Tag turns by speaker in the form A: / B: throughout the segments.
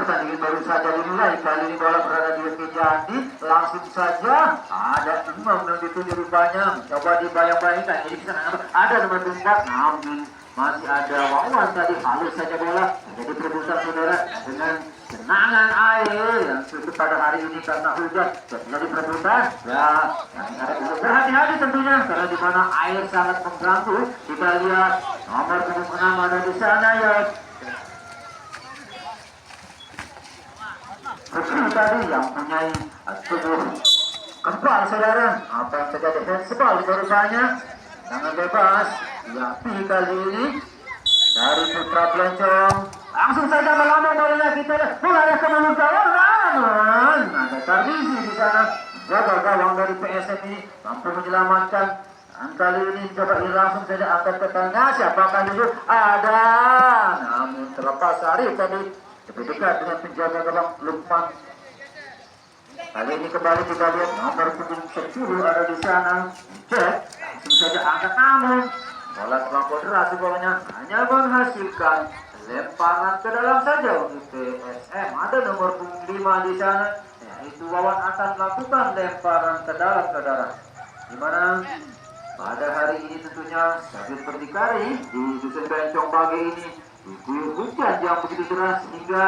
A: pertandingan baru saja dimulai. Kali ini bola berada di kaki Jati. Langsung saja ada Imam yang dituju rupanya. Coba dibayang-bayangkan. Ini bisa ada nomor 4. Namun masih ada Wawan tadi. Halus saja bola. Jadi perebutan saudara dengan genangan air yang cukup pada hari ini karena hujan. Jadi perebutan ya berhati-hati tentunya karena di mana air sangat mengganggu. Kita lihat nomor 6 ada di sana ya. Kecil tadi yang punya tubuh kempal saudara. Apa yang terjadi? Sebal rupanya tangan bebas Yapi kali ini dari Putra Pelencong. Langsung saja melambung bolanya kita mulai ke mulut gawang. Namun ada Tarmizi di sana. Jaga gawang dari PSM ini mampu menyelamatkan. Dan kali ini coba langsung saja angkat ke tengah. Siapakah itu? Ada. Namun terlepas Arif tadi lebih dekat dengan penjaga gawang Lukman. Kali ini kembali kita lihat nomor punggung 10 ada di sana. Cek langsung saja angkat namun bola terlalu deras bolanya hanya menghasilkan lemparan ke dalam saja untuk PSM. Ada nomor punggung 5 di sana, yaitu Wawan akan melakukan lemparan ke dalam saudara. Dimana pada hari ini tentunya sambil berdikari di dusun Bencong pagi ini diguyur hujan yang begitu deras sehingga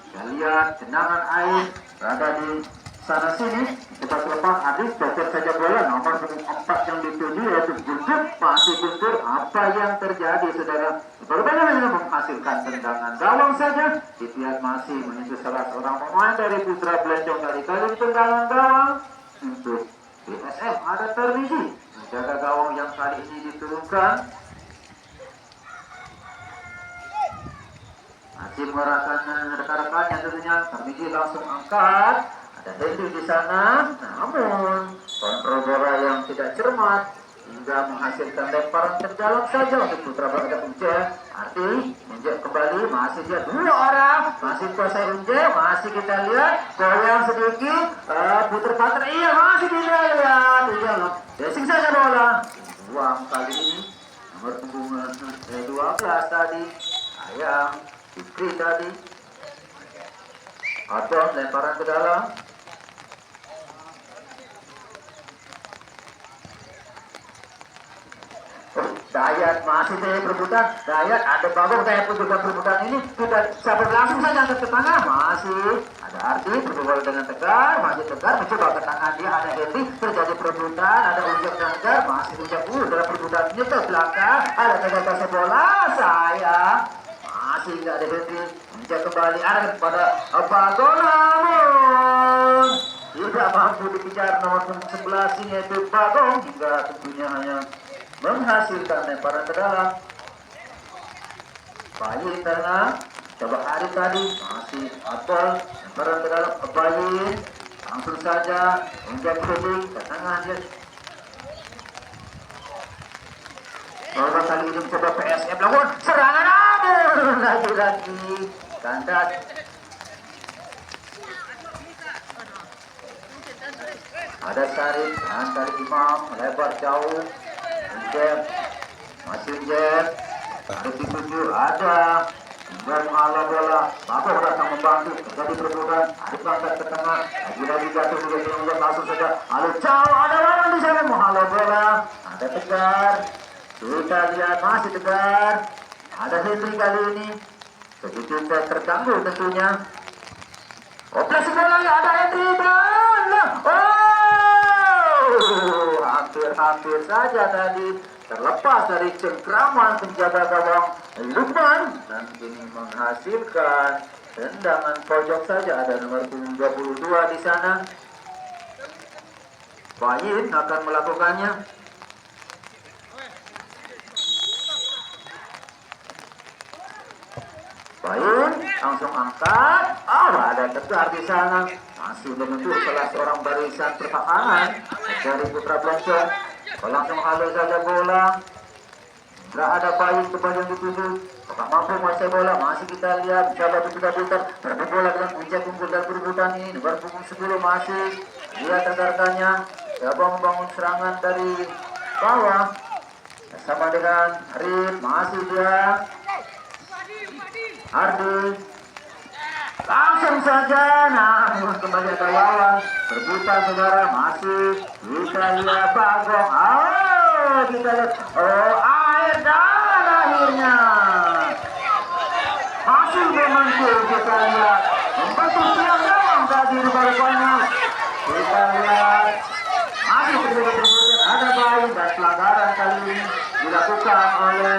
A: kita lihat genangan air berada di sana sini. Kita lepas Adis coker saja bola nomor 4 yang dituju yaitu Guntur. Masih Guntur, apa yang terjadi saudara? Berbeda hanya menghasilkan tendangan gawang saja. Kita masih menyentuh salah seorang pemain dari Putra Pelencong dari kali tendangan gawang untuk PSM. Ada Tarmizi menjaga gawang yang kali ini diturunkan. Masih mengerahkan rekan-rekannya tentunya. Tarmizi langsung angkat. Ada Henry di sana, namun kontrol bola yang tidak cermat hingga menghasilkan lemparan ke dalam saja untuk Putra Bagada Unje. Arti Unje kembali, masih dia 2 orang, masih kuasai Unje, masih kita lihat goyang sedikit, putar putar, iya masih kita lihat, iya loh, dressing saja bola, buang kali ini nomor punggung 12 tadi, Ayam Fikri tadi, atau lemparan ke dalam. Dayat masih dari perebutan. Dayat ada Bagong kayak perebutan ini sudah sabar langsung saja ke tengah. Masih ada Arti berbola dengan Tegar, masih Tegar mencoba ke tengah dia ada Henry terjadi perebutan. Ada Ujak dan Tegar masih Ujak dalam perebutan ini ke belakang. Ada Tegar kasih bola sayang masih tidak ada Henry. Ujak kembali arah kepada Bagong namun tidak mampu dikejar nomor 11 ini yaitu Bagong hingga tentunya hanya menghasilkan lemparan ke dalam. Bayi tengah, coba Arif tadi masih Atol, lemparan ke dalam ke Bayi, langsung saja Unjak Kuding ke tengah dia. Coba kali ini mencoba PSM lakukan serangan namun lagi-lagi kandas. Ada Sarif dan kali Imam lebar jauh. Jeb, masih Jeb, ada dituju, ada dan mengalah bola, Bagong datang membantu, terjadi perebutan, Arif angkat ke tengah, lagi-lagi jatuh juga yang langsung saja, lalu jauh, ada lawan di sana mengalah bola, ada Tegar, kita lihat masih Tegar, ada Henry kali ini, sedikit terganggu tentunya, operasi bola ada Henry dan, hampir saja tadi terlepas dari cengkraman penjaga gawang Lukman dan ini menghasilkan tendangan pojok saja. Ada nomor 22 di sana. Bayin akan melakukannya. Bayin langsung angkat. Ada Tegar di sana. Masih membentuk salah seorang barisan pertahanan dari Putra Pelencong. Langsung halus saja bola. Tidak ada Bayin ke bagian dituju. Apakah mampu menguasai bola? Masih kita lihat. Coba putar-putar. Berbeda bola dengan Ujak unggul dan perebutan ini. Nomor punggung 10 masih. Lihat rekan-rekannya. Coba membangun serangan dari bawah. Sama dengan Arif. Masih dia. Ardi. Langsung saja, namun kembali ada lawan berputar saudara, masih kita lihat Bagong. Oh, kita lihat, oh air dan akhirnya masih memanggil, kita lihat membentuk tiang gawang tadi rupanya. Kita lihat masih terjadi ada baik dan pelanggaran kali ini dilakukan oleh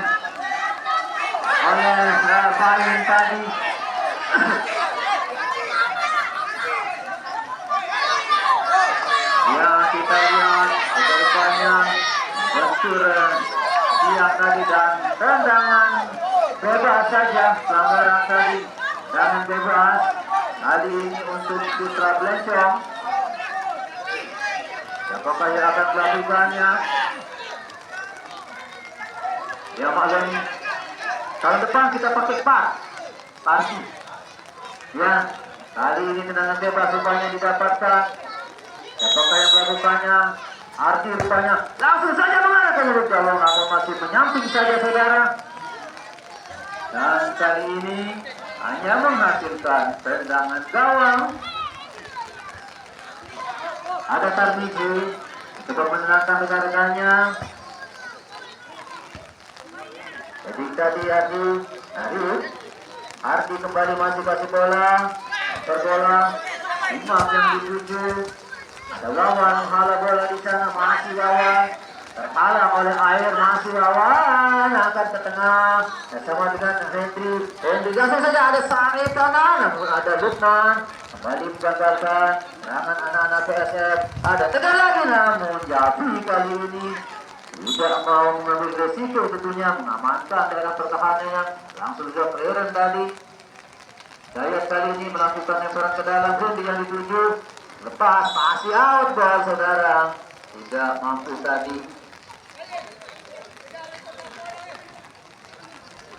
A: Bayin tadi. Ya, kita lihat rupanya bentur tiang tadi dan tendangan bebas saja, pelanggaran tadi, tendangan bebas kali ini untuk Putra Blencong. Apakah yang akan melakukannya? Ya maklum, tahun depan kita pakai parti. Ya, kali ini tendangan bebas rupanya didapatkan. Apakah yang melakukannya? Arti rupanya langsung saja mengarah ke mulut gawang, namun masih menyamping saja saudara. Dan kali ini hanya menghasilkan tendangan gawang. Ada Tarbiji untuk menenangkan rekan-rekannya. Jadi tadi Ardi kembali masih kasih bola, Imam yang dituju. Ada lawan menghala bola di sana, masih lawan terhalang oleh air, masih lawan angkat ke tengah bersama dengan Hendri langsung saja ada Sari kanan, namun ada Lukman kembali menggagalkan serangan anak-anak PSM. Ada tegar lagi, namun Jabi kali ini tidak mau mengambil resiko, tentunya mengamankan daerah pertahanan. Langsung saja Kleren tadi. Saya kali ini melakukan lemparan ke dalam, Hendri yang dituju lepas, masih out ball saudara, tidak mampu tadi.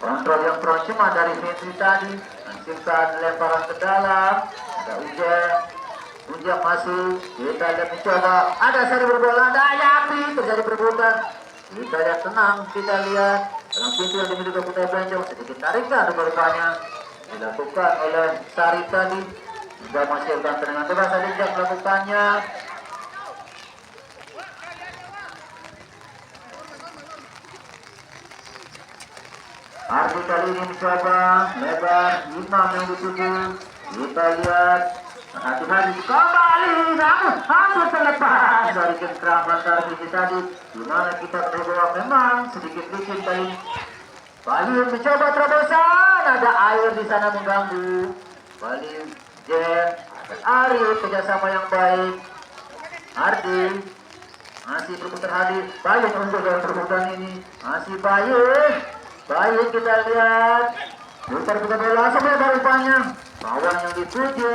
A: Kontrol yang cuma dari Hendri tadi, menghasilkan lemparan ke dalam. Ada Ujang masih, kita lihat mencoba, ada seri berbola, ada Yapi, terjadi perebutan. Kita lihat tenang, kita lihat dalam pintu yang dimiliki Putra Blencong, sedikit tarikan rupanya dilakukan oleh Sari tadi. Juga menghasilkan tendangan bebas tadi yang melakukannya. Ardi kali ini mencoba lebar, Imam yang dituju. Kita lihat hati-hati kembali, namun hampir terlepas dari gengkraman Tarbiji tadi, dimana kita berdoa memang sedikit licin kali. Bayu mencoba terobosan, ada air di sana mengganggu. Bayu Jen, Arif kerjasama yang baik. Ardi masih berputar hadir, Bayu untuk dalam perbuatan ini, masih Bayu kita lihat putar bola sampai dari panjang, bawah yang dituju.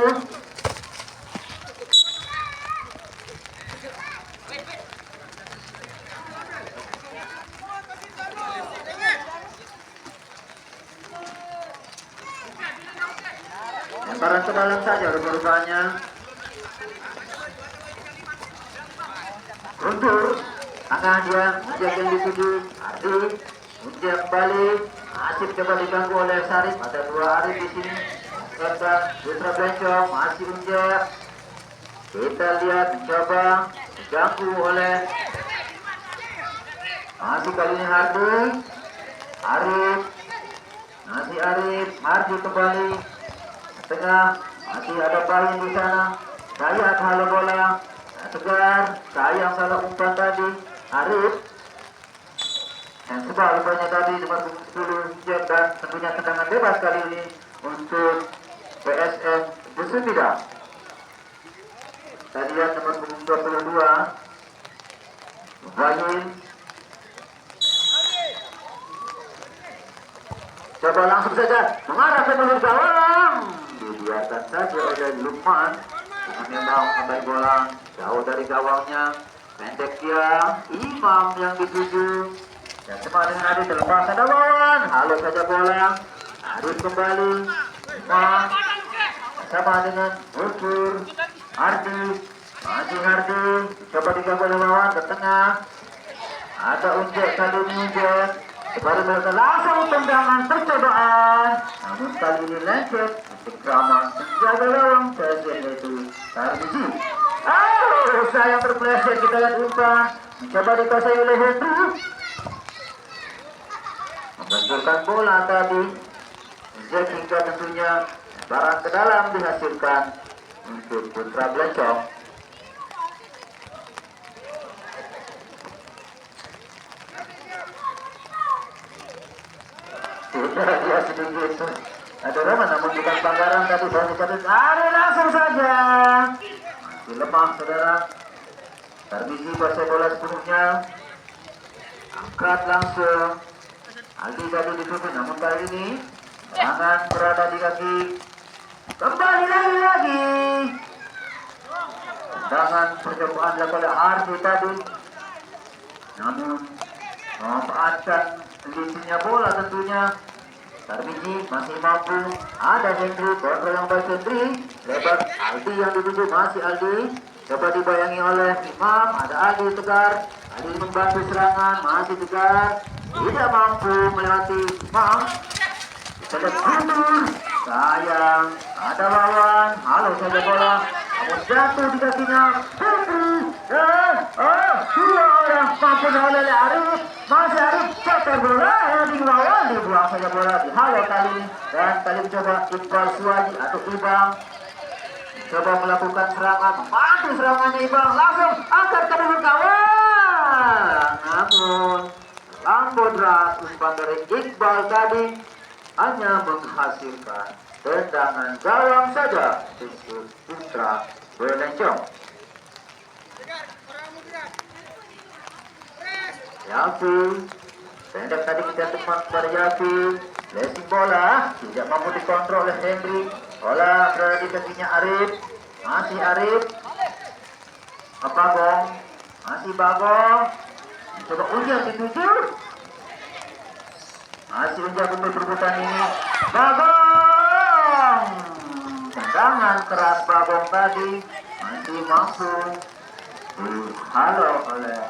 A: Lemparan ke dalam saja rupanya. Untuk tengah dia, Ujek yang dituju, Ardi, Ujek kembali, Asif coba diganggu oleh Sarif, ada dua Arif di sini. Serta Putra Blencong, masih Ujek. Kita lihat mencoba diganggu oleh masih kali ini Arif, masih Arif, Ardi kembali. Tengah masih ada Bayin di sana. Saya halo bola. Tegar, sayang salah umpan tadi. Arif. Dan sebab rupanya tadi nomor 10 dan tentunya tendangan bebas kali ini untuk PSM Busupida. Tadi lihat nomor 22 Bayin. Coba langsung saja mengarah ke mulut gawang. Dibiarkan saja oleh Lukman. Memang sampai bola jauh dari gawangnya, pendek dia, Imam yang dituju. Dan sama dengan Arif terlepas ada lawan, halus saja bola, Arif kembali, Imam sama dengan Ukur, Ardi, masih Ardi, coba diganggu oleh lawan ke tengah. Ada Ujek kali ini Ujek, baru mereka langsung tendangan percobaan depan, namun kali ini lecet untuk drama menjaga gawang Persib yaitu Tarmizi. Sayang terpleset, kita lihat umpan mencoba dikuasai oleh Hendry, membenturkan bola tadi. Jack hingga tentunya barang ke dalam dihasilkan untuk Putra Blencong. Sudah dia sedikit ada Roman, namun bukan pelanggaran tadi. Saya dikatakan ada langsung saja masih lemah saudara. Tarmizi kuasai bola sepenuhnya, angkat langsung. Aldi tadi ditutup, namun kali ini tangan berada di kaki. Kembali lagi. Tendangan percobaan dilakukan oleh Ardi tadi, namun memanfaatkan licinnya bola tentunya. Tarmizi masih mampu. Ada Hendry, kontrol yang baik Hendry. Lebar Aldi yang dituju, masih Aldi. Coba dibayangi oleh Imam. Ada Aldi Tegar. Aldi membantu serangan, masih Tegar. Tidak mampu melewati Imam. Kita mundur. Sayang, ada lawan. Halo saja bola. Namun jatuh di kakinya Hendry. Dua orang mampu oleh Arif. Masih Arif cetar bola di lawan, dibuang saja bola di halo kali. Dan kali mencoba Iqbal Suwaji atau Ibang coba melakukan serangan, membantu serangannya Ibang, langsung angkat ke dalam kawan. Namun Lambodras umpan dari Iqbal tadi hanya menghasilkan tendangan gawang saja untuk Putra Blencong. Yafi pendek tadi kita teman kepada Yafi, blessing bola tidak mampu dikontrol oleh Hendry. Bola berada di kakinya Arif, masih Arif. Bagong, masih Bagong. Coba Ujang dituju, masih Ujang untuk perebutan ini. Bagong, tendangan keras Bagong tadi masih mampu halo oleh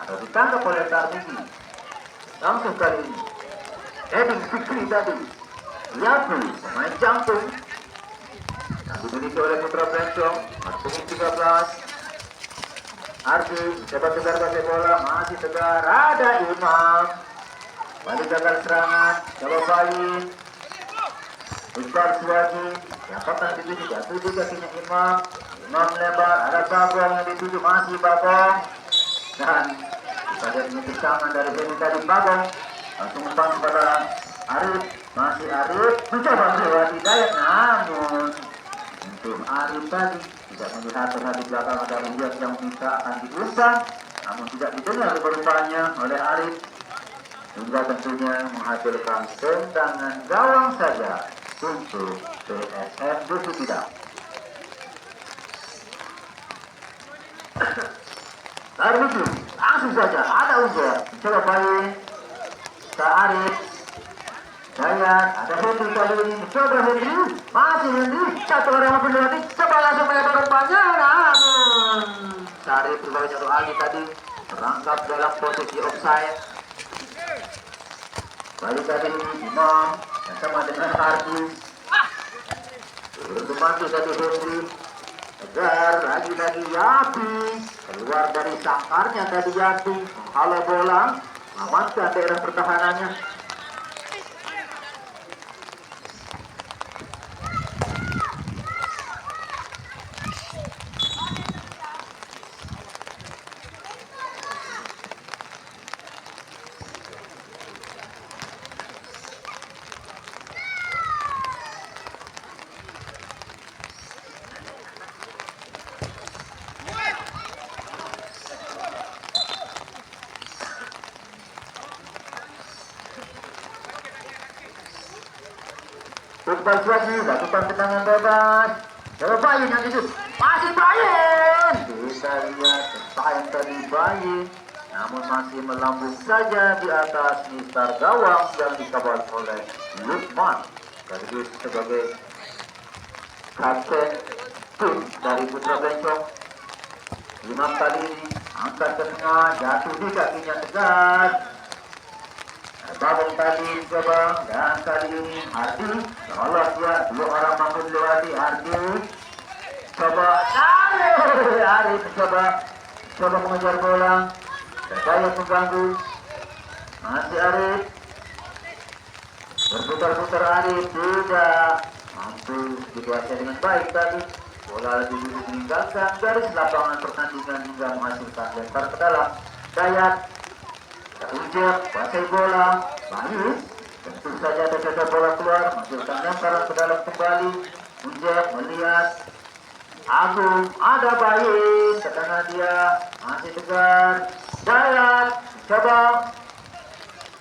A: atau ditangkap oleh Tarmizi. Langsung kali ini Eding Fikri tadi, Yafi pemain jantung yang dimiliki oleh Putra Blencong, masuk 13. Ardi coba Tegar kasih bola, masih Tegar. Ada Imam, balik gagal serangan, coba balik Iqbal Suwaji yang pernah dituju, jatuh di kakinya Imam. Imam lebar, ada Bagong yang dituju, masih Bagong. Dan kita lihat ini kecaman dari Beni tadi. Bagong langsung umpan kepada Arif, masih Arif mencoba melewati Dayat, namun untuk Arif tadi tidak melihat terhadap belakang ada Riyad yang minta akan diumpan, namun tidak didengar berupanya oleh Arif, hingga tentunya menghasilkan tendangan gawang saja untuk PSM Dusu Tidak. Tarmizi langsung saja ada Ujar mencoba balik ke Arif. Dayat, ada Hendry kali ini mencoba Hendry, masih Hendry, satu orang mampu melewati, coba langsung melebar umpannya, namun Sarif berbalik jatuh Ali tadi terangkap dalam posisi offside. Balik tadi Imam yang sama dengan Ardi, berbantu tadi Hendry. Tegar lagi-lagi Yafi, keluar dari sangkarnya tadi Yafi, menghalau bola, mengamankan daerah pertahanannya. Iqbal Suwaji lakukan tendangan bebas. Coba Bayin yang itu, masih Bayin. Kita lihat sayang tadi Bayin, namun masih melambung saja di atas mistar gawang yang dikawal oleh Lukman sekaligus sebagai kapten tim dari Putra Blencong. Imam kali ini angkat ke tengah, jatuh di kakinya Tegar. Babong tadi coba dan kali ini Ardi lolos dia, dua orang mampu dilewati. Ardi coba Arif coba mengejar bola, Terkaya mengganggu, masih Arif berputar-putar. Arif tidak mampu dikuasai dengan baik tadi. Bola duduk meninggalkan garis lapangan pertandingan hingga menghasilkan lempar ke dalam. Dayat teruncap, kuasai bola, Bayus tentu saja tercocok bola keluar, menghasilkan lemparan ke dalam kembali. Unjak melihat Agung, ada Bayus ke tengah dia, masih tegar. Dayat coba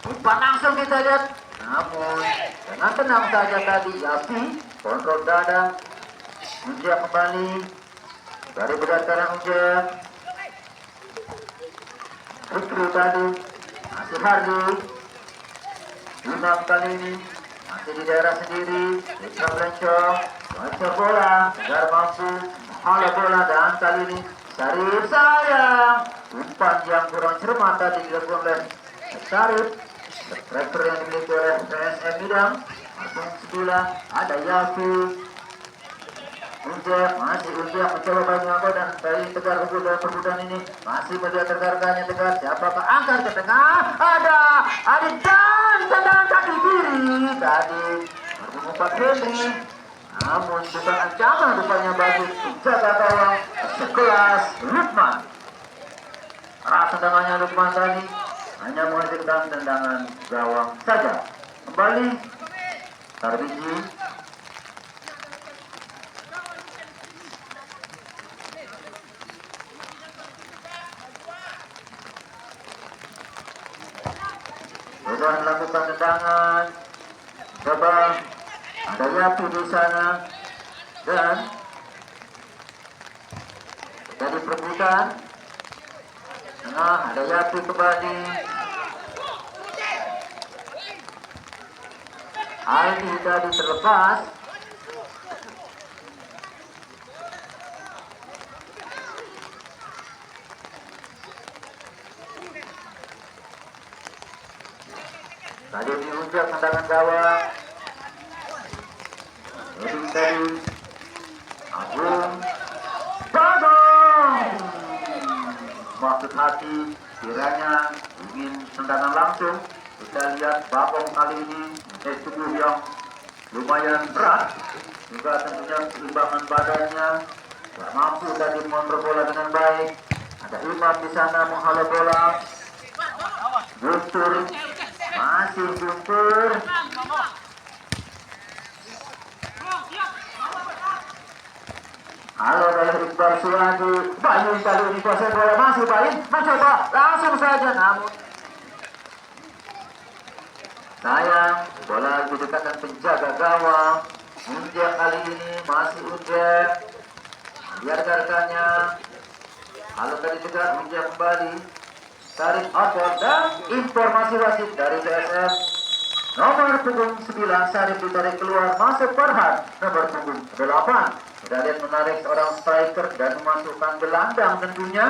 A: umpan langsung kita lihat, namun dengan tenang saja tadi Yapi kontrol dada. Unjak kembali dari berdasarkan Unjak. Fikri tadi masih Hardi. Imam kali ini masih di daerah sendiri. Bisa Blencong bocor bola agar mampu menghala bola, dan kali ini Sarif sayang umpan yang kurang cermat tadi dilakukan oleh Sarif. Striker yang dimiliki oleh PSM Bidang langsung sebelah ada Yafi. Unjak mencoba banyak dan dari Tegar unggul dalam perbutan ini, masih melihat tergarganya Tegar. Siapakah angkat ke tengah? Ada Adit dan tendangan kaki kiri tadi berumpat Henry, namun bukan ancaman, rupanya bagus penjaga gawang sekelas Lukman. Tendangannya Lukman tadi hanya menghasilkan tendangan gawang saja. Kembali Tarbiji. Sudah melakukan tendangan, coba ada Yapi di sana dan jadi perebutan. Nah, ada Yapi kembali. Aldi tadi terlepas. Tadi diunjak tendangan gawang. Jadi tadi Agung Bagong. Maksud hati kiranya ingin tendangan langsung. Kita lihat Bagong kali ini tubuh yang lumayan berat, juga tentunya keseimbangan badannya tidak mampu tadi mengontrol bola dengan baik. Ada Imam di sana menghalau bola. Guntur masih Guntur. Halo dari Iqbal Suwandi. Bayu kali ini kuasai bola, masih Bayu mencoba langsung saja, namun sayang bola didekatkan penjaga gawang. Unjak kali ini masih Unjak biarkan rekannya. Kalau tadi juga Unjak kembali tarik outbound dan informasi wasit dari PSM. Nomor punggung 9 Sarif ditarik keluar, masuk Farhan. Nomor punggung 8 kita lihat menarik seorang striker dan memasukkan gelandang tentunya.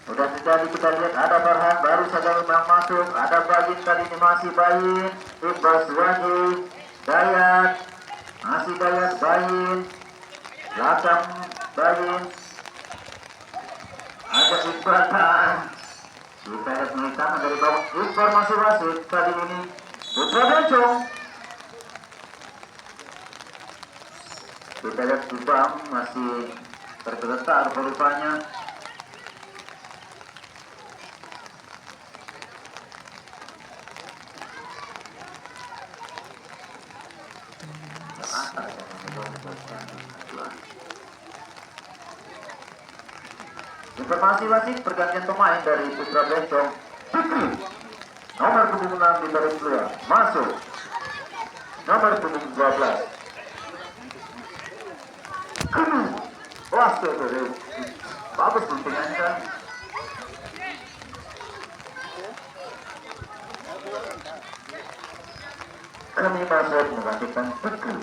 A: Sudah terjadi, kita lihat ada Farhan baru saja memang masuk. Ada Bayin kali ini masih Bayin. Iqbal Suwandi, Dayat, masih Dayat, Bayin, belakang Bayin. Ada Iqbal dan kita lihat melihat dari bawah informasi wasit kali ini Putra Bencong. Kita lihat Subang masih tergeletar rupanya. Informasi wasit pergantian pemain dari Putra Bencong. Nomor punggung 6 ditarik keluar, masuk nomor punggung 12 bagus pentingannya. Kami masuk menggantikan Fikri.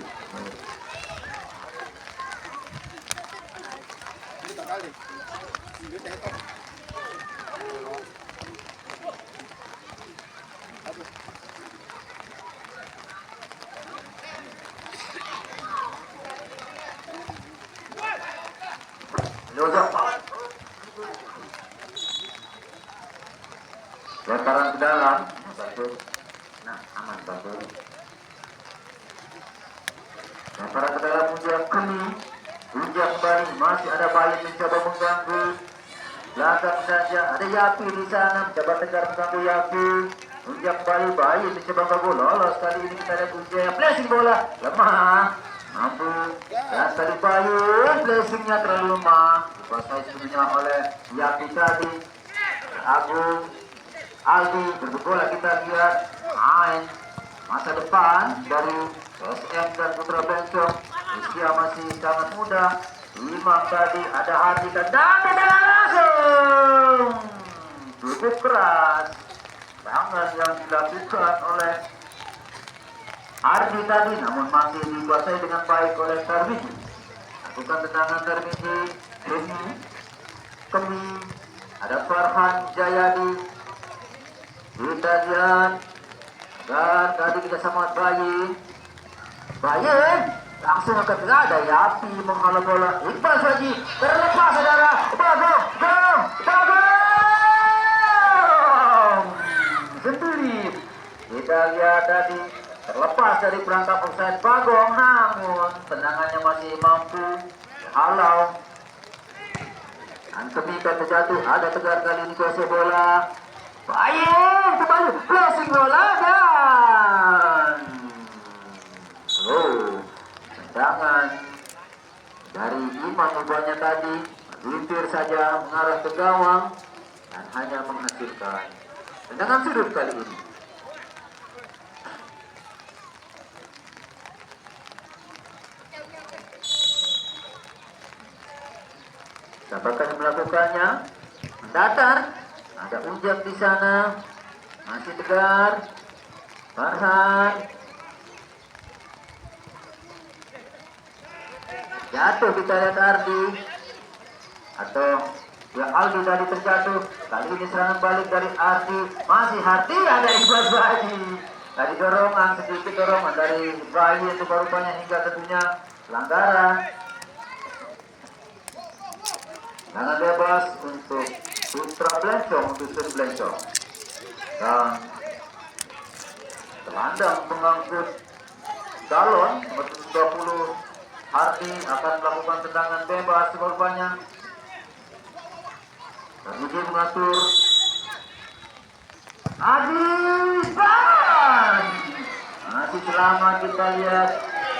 A: lemparan ke dalam, bagus. Nah, aman bagus. Lemparan ke dalam Ujang Kemi, Ujang kembali, masih ada Bayin mencoba mengganggu. Belakang saja, ada Yapi di sana, mencoba tegar mengganggu Yapi. Ujang kembali, Bayin mencoba mengganggu, lolos kali ini kita lihat Ujang, flashing bola, lemah. Mampu, dan tadi Bayin, flashingnya terlalu lemah. Dikuasai sepenuhnya oleh Yapi tadi. Agung, Aldi, berbola kita lihat, main. Masa depan dari SM dan Putra Bencong, usia masih sangat muda. Imam tadi ada Ardika dan tendangan langsung cukup keras. Tangan yang dilakukan oleh Ardi tadi, namun masih dikuasai dengan baik oleh Tarmiji. Lakukan tendangan Tarmiji, Kemi, ada Farhan Jayadi. Kita lihat. Dan tadi kita sama Bayin langsung ke tengah, ada Yapi menghalau bola. Iqbal Swaji terlepas saudara. Bagong sendiri. Kita lihat tadi terlepas dari perangkap offside Bagong, namun tendangannya masih mampu halau. Kemika terjatuh, ada Tegar kali ini kuasai bola. Bayin kembali flashing bola dan tendangan dari Imam ubahnya tadi melintir saja mengarah ke gawang dan hanya menghasilkan tendangan sudut kali ini. Siapakah yang melakukannya? Mendatar. Ada Ujang di sana, masih Tegar, Farhan, jatuh kita lihat Ardi, atau ya Aldi tadi terjatuh. Kali ini serangan balik dari Ardi, masih Ardi, ada Iqbal Bayi. Tadi dorongan, sedikit dorongan dari Bayi itu rupanya hingga tentunya pelanggaran. Tangan bebas untuk Putra Blencong, Dusun Blencong. Dan telandang pengangkut galon nomor 20 Ardi akan melakukan tendangan bebas rupanya. Tarmiji mengatur. Adisan masih selamat, kita lihat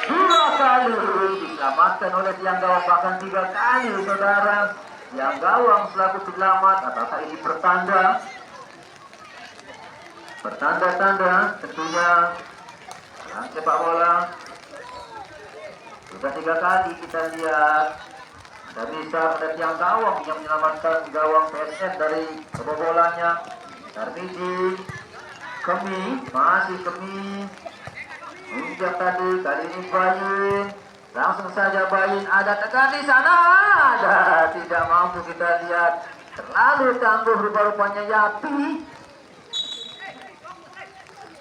A: 2 kali diselamatkan oleh tiang gawang, bahkan 3 kali saudara. Yang gawang selaku penyelamat, apakah ini pertanda tentunya dalam sepak bola. Sudah 3 kali kita lihat ada bisa pada tiang gawang yang menyelamatkan gawang PSM dari kebobolannya. Tarmiji, Kemi, masih Kemi, Ujang tadi, kali ini Bayin. Langsung saja Bayin, ada Tegar di sana, ada, tidak mampu kita lihat, terlalu tangguh rupa-rupanya Yapi.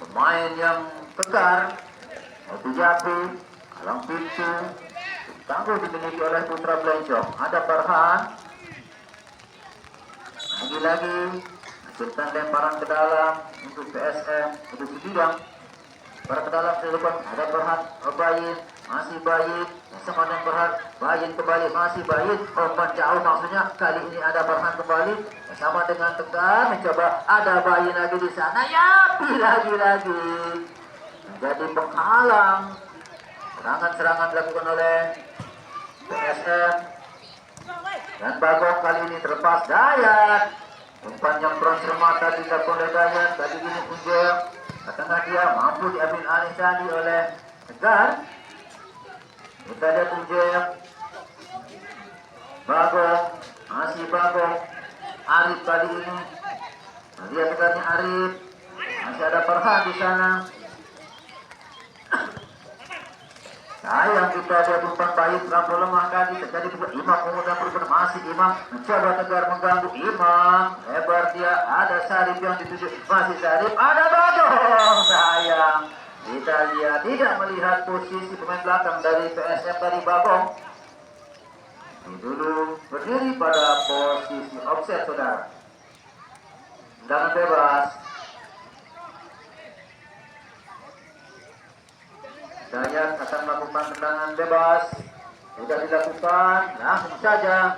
A: Pemain yang Tegar, itu Yapi, alang pintu, tangguh dimiliki oleh Putra Blencong. Ada Farhan, lagi-lagi, hasilkan lemparan ke dalam untuk PSM, untuk Sebidang. Para ke dalam terdepan, ada Farhan, Bayin, masih Bayin, sama dengan Farhan, Bayin kembali, masih Bayin, umpan jauh maksudnya. Kali ini ada Farhan kembali, bersama dengan Tegar, mencoba, ada Bayin lagi di sana. Yapi lagi-lagi menjadi penghalang serangan-serangan dilakukan oleh PSM. Dan Bagong kali ini terlepas Dayat, umpan yang bronzer mata dilakukan oleh Dayat. Kali ini Ujang ke tengah, dia mampu diambil alih tadi oleh Tegar. Kita lihat Ujang, Bagong, masih Bagong, Arif kali ini. Lihat Tegarnya Arif, masih ada Farhan di sana. Sayang kita lihat umpan Bayin terlalu lemah tadi, terjadi juga Imam kemudian berubah, masih Imam mencoba Tegar mengganggu Imam, lebar dia, ada Sarif yang dituju, masih Sarif, ada Bagong. Sayang kita lihat tidak melihat posisi pemain belakang dari PSM dari Bagong. Ini dulu berdiri pada posisi offset saudara. tendangan bebas. Dayat akan melakukan tendangan bebas. Sudah dilakukan, langsung saja.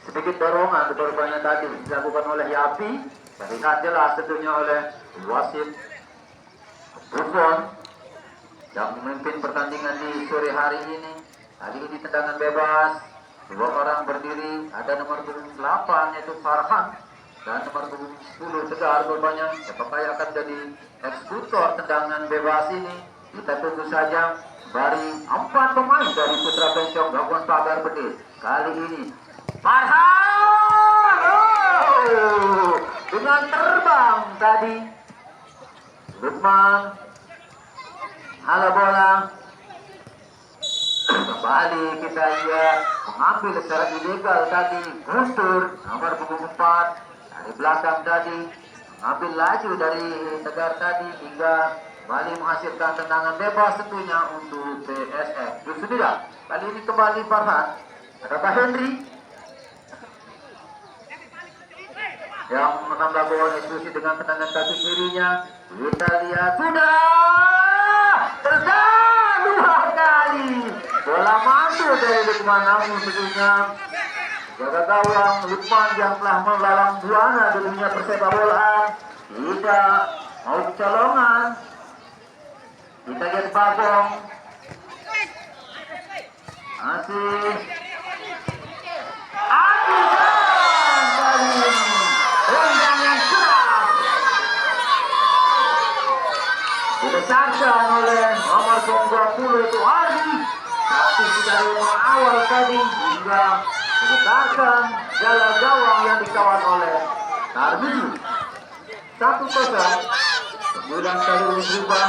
A: Sedikit dorongan rupanya tadi dilakukan oleh Yapi. Terlihat jelas tentunya oleh wasit Buffon yang memimpin pertandingan di sore hari ini. Kali ini tendangan bebas. Dua orang berdiri, ada nomor punggung 8 yaitu Farhan dan nomor punggung 10 Tegar rupanya. Apakah yang akan jadi eksekutor tendangan bebas ini? Kita tunggu saja. Dari 4 pemain dari Putra Bencong Gabon Pagar Petis. Kali ini Farhan dengan terbang tadi. Lukman hala bola. Kembali kita lihat mengambil secara ilegal tadi Guntur nomor punggung 4 dari belakang tadi mengambil laju dari Tegar tadi hingga kembali menghasilkan tendangan bebas tentunya untuk PSM. Justru tidak, kali ini kembali Farhan. Adakah Henry yang menambah bola eksekusi dengan tendangan kaki kirinya? Kita lihat sudah tendang 2 kali. Bola masuk dari Lukman, namun tentunya jaga gawang Lukman yang telah melalang buana di dunia persepak bolaan tidak mau kecolongan. Kita lihat Bagong masih akibat kali ini tendangan keras dibesarkan oleh nomor 20 itu Ardi. Tapi dari awal tadi hingga dibesarkan jalan gawang yang dikawal oleh Tarmizi. 1-0. Kemudian kali ini berubah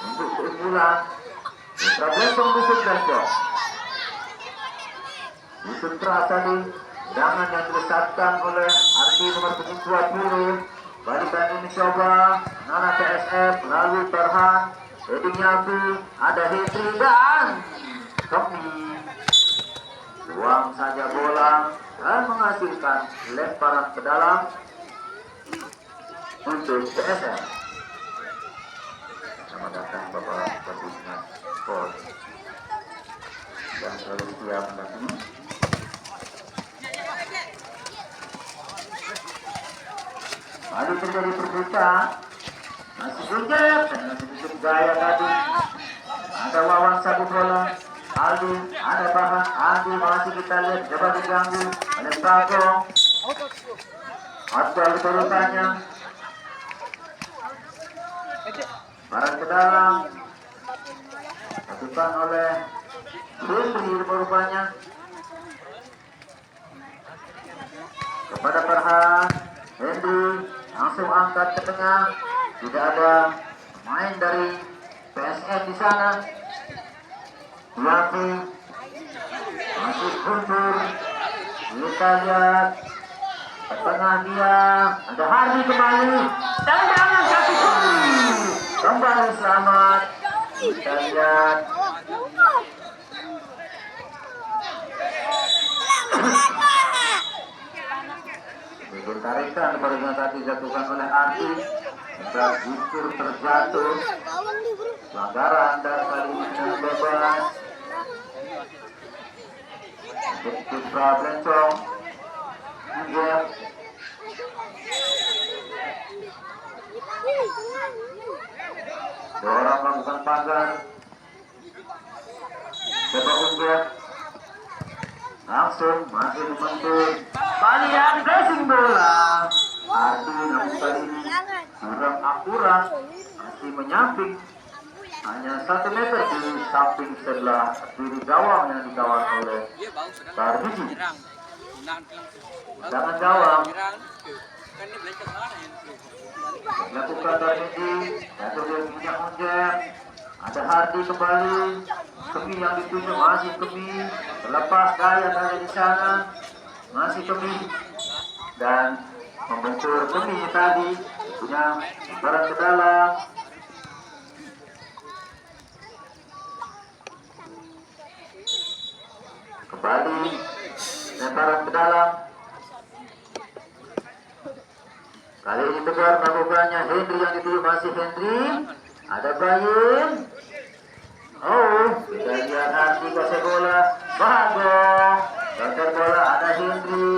A: untuk keunggulan Putra Bencong Dusun Bencong. Dusun keras tadi tendangan yang dibesarkan oleh Ardi nomor 20. Balikan ini coba Nana PSF lalu Farhan heading Yapi, ada Hetri dan Kemi. Buang saja bola dan menghasilkan lemparan ke dalam untuk PSM. Selamat datang Bapak Petugas Sport yang selalu setia mendampingi. Lalu terjadi perbuatan. Masih bergerak dan masih disebut gaya tadi. Ada Wawan sabu bola. Aldi, ada Bahan. Aldi masih kita lihat coba diganggu oleh Bagong. Atau berurutannya. Barang ke dalam. Lakukan oleh Henry rupanya. Kepada Farhan. Henry langsung angkat ke tengah. Tidak ada pemain dari PSM di sana. Yapi masih Guntur. Kita lihat ke tengah dia. Ada Hardy kembali. Tendangan kaki kiri. Kembali selamat. Kita lihat. Tarikan baru tadi dijatuhkan oleh Ardi. Dan Guntur terjatuh. Pelanggaran dan kali ini dengan bebas. Putra Bencong. Dua orang melakukan pagar. Coba unggul. Langsung masih membentur. Kalian dressing bola. Ardi namun kali ini kurang akurat, masih menyamping hanya 1 meter di samping sebelah kiri gawang yang dikawal oleh Tarmizi. Jangan gawang dilakukan Tarmizi, jatuh dia punya Unjek. Ada Hardy kembali, Kemi yang ditunjuk masih Kemi, terlepas gaya ada di sana, masih Kemi dan membentur Kemi tadi punya barang ke dalam. Kembali lemparan ke dalam. Kali ini tegar melakukannya Henry yang dituju masih Henry. Ada Bayin. Oh, kita lihat Hardi kasih bola. Bagong. Kasih bola ada Henry.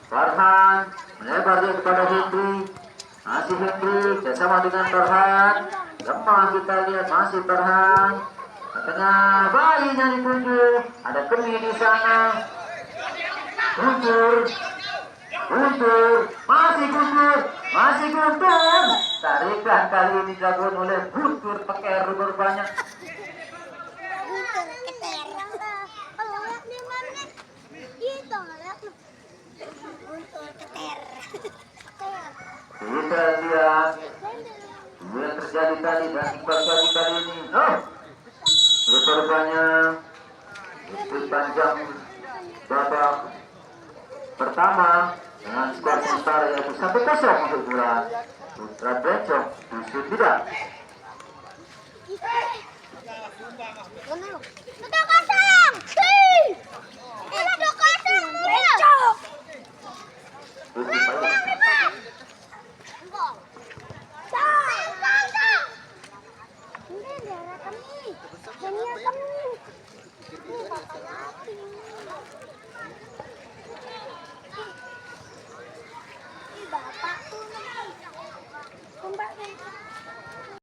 A: Farhan melebar dia kepada Henry. Masih Henry bersama dengan Farhan. Lemah kita lihat masih Farhan. Tengah Bayin yang dituju. Ada Kemi di sana. Guntur, masih Guntur. Tarikan kali ini dilakukan oleh Guntur pakai rubber banyak. Kita lihat yang terjadi tadi dan Iqbal kali ini. Oh, rubber banyak. Itu panjang babak pertama dengan skor sementara yaitu 1-0 untuk bola Putra Bencong justru tidak.